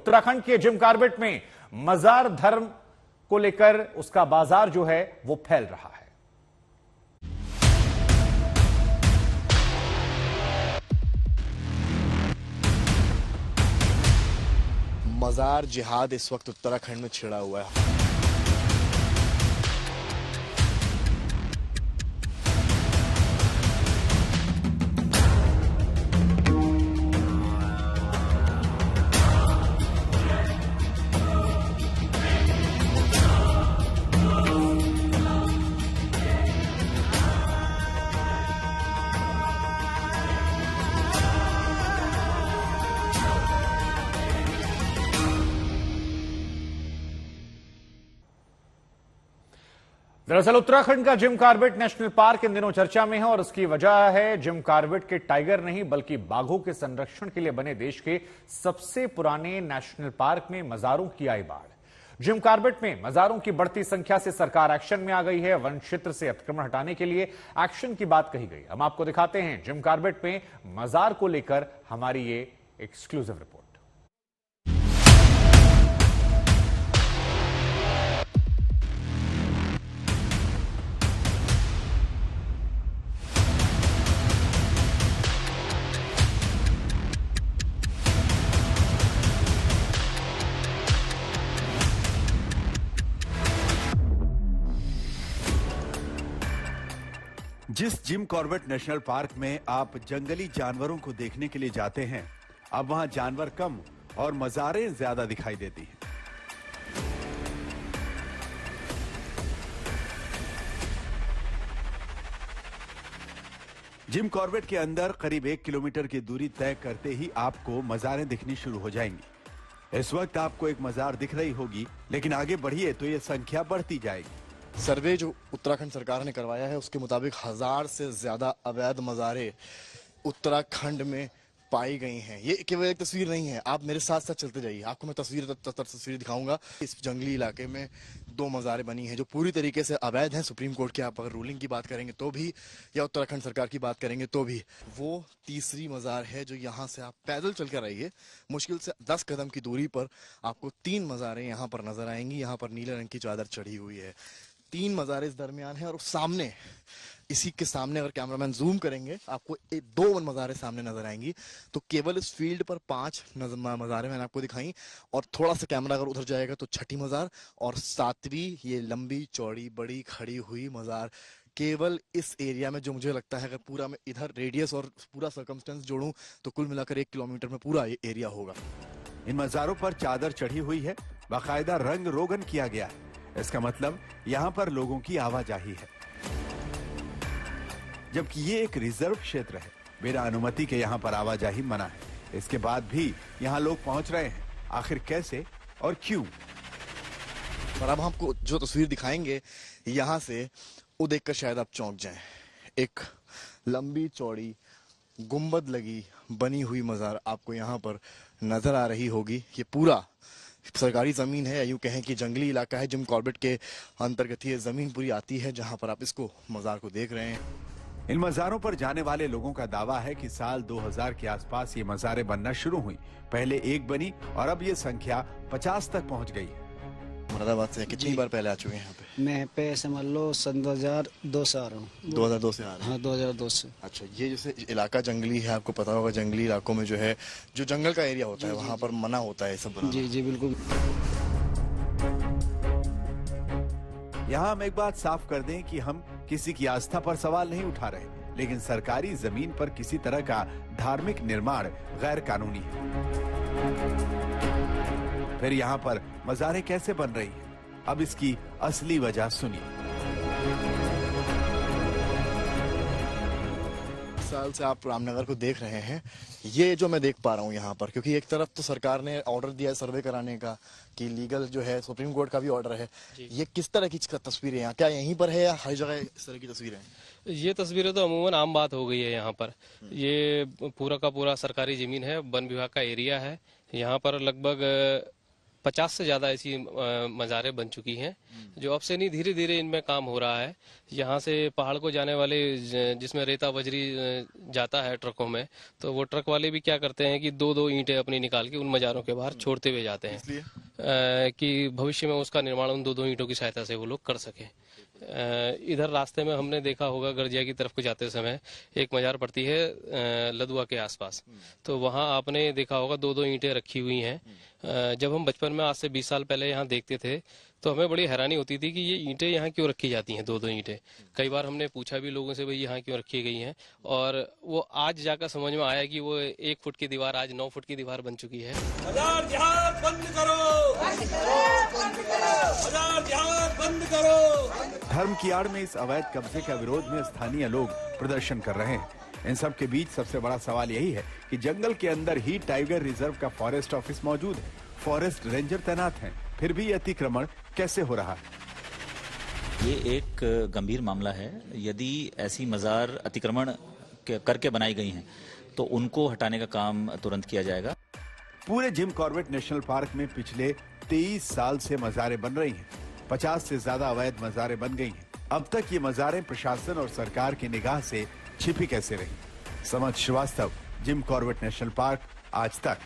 उत्तराखंड के Jim Corbett में मजार धर्म को लेकर उसका बाजार जो है वो फैल रहा है। मजार जिहाद इस वक्त उत्तराखंड में छिड़ा हुआ है। दरअसल उत्तराखंड का जिम कॉर्बेट नेशनल पार्क इन दिनों चर्चा में है और उसकी वजह है जिम कॉर्बेट के टाइगर नहीं बल्कि बाघों के संरक्षण के लिए बने देश के सबसे पुराने नेशनल पार्क में मजारों की आई बाढ़। जिम कॉर्बेट में मजारों की बढ़ती संख्या से सरकार एक्शन में आ गई है। वन क्षेत्र से अतिक्रमण हटाने के लिए एक्शन की बात कही गई। हम आपको दिखाते हैं जिम कॉर्बेट में मजार को लेकर हमारी ये एक्सक्लूसिव रिपोर्ट। जिस जिम कॉर्बेट नेशनल पार्क में आप जंगली जानवरों को देखने के लिए जाते हैं, अब वहां जानवर कम और मज़ारें ज्यादा दिखाई देती हैं। जिम कॉर्बेट के अंदर करीब 1 किलोमीटर की दूरी तय करते ही आपको मज़ारें दिखनी शुरू हो जाएंगी। इस वक्त आपको एक मज़ार दिख रही होगी, लेकिन आगे बढ़िए तो ये संख्या बढ़ती जाएगी। सर्वे जो उत्तराखंड सरकार ने करवाया है उसके मुताबिक 1000 से ज्यादा अवैध मज़ारें उत्तराखंड में पाई गई हैं। ये केवल एक तस्वीर नहीं है, आप मेरे साथ साथ चलते जाइए, आपको मैं तस्वीर दिखाऊंगा। इस जंगली इलाके में 2 मज़ारें बनी हैं जो पूरी तरीके से अवैध हैं। सुप्रीम कोर्ट की आप अगर रूलिंग की बात करेंगे तो भी, या उत्तराखंड सरकार की बात करेंगे तो भी, वो तीसरी मज़ार है जो यहाँ से आप पैदल चल कर आइए, मुश्किल से 10 कदम की दूरी पर आपको 3 मज़ारें यहाँ पर नजर आएंगी। यहाँ पर नीले रंग की चादर चढ़ी हुई है। 3 मज़ारें इस दरमियान है और सामने, इसी के सामने अगर कैमरामैन जूम करेंगे आपको 2 मज़ारें सामने नजर आएंगी। तो केवल इस फील्ड पर 5 मज़ारें मैंने आपको दिखाई और थोड़ा सा कैमरा अगर उधर जाएगा तो 6ठी मज़ार और 7वीं ये लंबी चौड़ी बड़ी खड़ी हुई मज़ार केवल इस एरिया में, जो मुझे लगता है अगर पूरा मैं इधर रेडियस और पूरा सर्कमस्टेंस जोड़ूं तो कुल मिलाकर 1 किलोमीटर में पूरा एरिया होगा। इन मज़ारों पर चादर चढ़ी हुई है, बाकायदा रंग रोगन किया गया है। इसका मतलब यहाँ पर लोगों की आवाजाही है, जबकि ये एक रिजर्व क्षेत्र है। बिना अनुमति के यहाँ पर आवाजाही मना है। इसके बाद भी यहाँ लोग पहुंच रहे हैं। आखिर कैसे और क्यों? और अब हमको जो तस्वीर दिखाएंगे यहाँ से, वो देखकर शायद आप चौंक जाएं। एक लंबी चौड़ी गुंबद लगी बनी हुई मज़ार आपको यहाँ पर नजर आ रही होगी। ये पूरा सरकारी जमीन है, या यूं कहें कि जंगली इलाका है। जिम कॉर्बेट के अंतर्गत ये जमीन पूरी आती है जहां पर आप इसको मज़ार को देख रहे हैं। इन मज़ारों पर जाने वाले लोगों का दावा है कि साल 2000 के आसपास ये मज़ारें बनना शुरू हुई। पहले 1 बनी और अब ये संख्या 50 तक पहुंच गई है। मुरादाबाद से कितनी बार पहले आ चुके हैं यहाँ पे? मैं पे समझ लो सन 2002 से आ रहा हूँ। 2002 से आ रहे हैं? हाँ, 2002 से। अच्छा, ये जैसे इलाका जंगली है, आपको पता होगा जंगली इलाकों में जो है, जो जंगल का एरिया होता है वहाँ पर मना होता है सब बनाना। जी जी बिल्कुल। यहाँ हम एक बात साफ कर दें कि हम किसी की आस्था पर सवाल नहीं उठा रहे, लेकिन सरकारी जमीन पर किसी तरह का धार्मिक निर्माण गैर कानूनी है। फिर यहाँ पर मज़ारें कैसे बन रही हैं? अब इसकी असली वजह सुनिए। साल से आप रामनगर को देख रहे हैं। ये जो मैं देख पा रहा हूँ यहाँ पर, क्योंकि एक तरफ तो सरकार ने ऑर्डर दिया है सर्वे कराने का कि लीगल जो है, सुप्रीम कोर्ट का भी ऑर्डर है। ये किस तरह की तस्वीरें यहाँ, क्या यहीं पर है या हर जगह इस तरह की तस्वीरें हैं? ये तस्वीरें तो अमूमन आम बात हो गई है यहाँ पर। ये पूरा का पूरा सरकारी जमीन है, वन विभाग का एरिया है। यहाँ पर लगभग 50 से ज़्यादा ऐसी मज़ारें बन चुकी हैं, जो अब से नहीं धीरे धीरे इनमें काम हो रहा है। यहाँ से पहाड़ को जाने वाले जिसमें रेता बजरी जाता है ट्रकों में, तो वो ट्रक वाले भी क्या करते हैं कि दो दो ईंटें अपनी निकाल के उन मज़ारों के बाहर छोड़ते हुए जाते हैं, कि भविष्य में उसका निर्माण उन दो दो ईंटों की सहायता से वो लोग कर सकें। इधर रास्ते में हमने देखा होगा गर्जिया की तरफ को जाते समय एक मजार पड़ती है लदुआ के आसपास, तो वहाँ आपने देखा होगा दो दो ईंटें रखी हुई हैं। जब हम बचपन में आज से 20 साल पहले यहाँ देखते थे तो हमें बड़ी हैरानी होती थी कि ये ईंटें यहाँ क्यों रखी जाती हैं, दो दो ईंटें। कई बार हमने पूछा भी लोगों से भाई यहाँ क्यों रखी गई हैं, और वो आज जाकर समझ में आया कि वो 1 फुट की दीवार आज 9 फुट की दीवार बन चुकी है। हजार जिहाद बंद करो, हजार जिहाद बंद करो। धर्म की आड़ में इस अवैध कब्जे का विरोध में स्थानीय लोग प्रदर्शन कर रहे हैं। इन सब के बीच सबसे बड़ा सवाल यही है कि जंगल के अंदर ही टाइगर रिजर्व का फॉरेस्ट ऑफिस मौजूद है, फॉरेस्ट रेंजर तैनात हैं, फिर भी अतिक्रमण कैसे हो रहा है? ये एक गंभीर मामला है। यदि ऐसी मजार अतिक्रमण करके बनाई गई हैं तो उनको हटाने का काम तुरंत किया जाएगा। पूरे जिम कॉर्बेट नेशनल पार्क में पिछले 23 साल से मजारें बन रही हैं। 50 से ज्यादा अवैध मजारें बन गई हैं। अब तक ये मजारें प्रशासन और सरकार की निगाह से छिपी कैसे रही? समझ Shrivastava, Jim Corbett National Park, आज तक।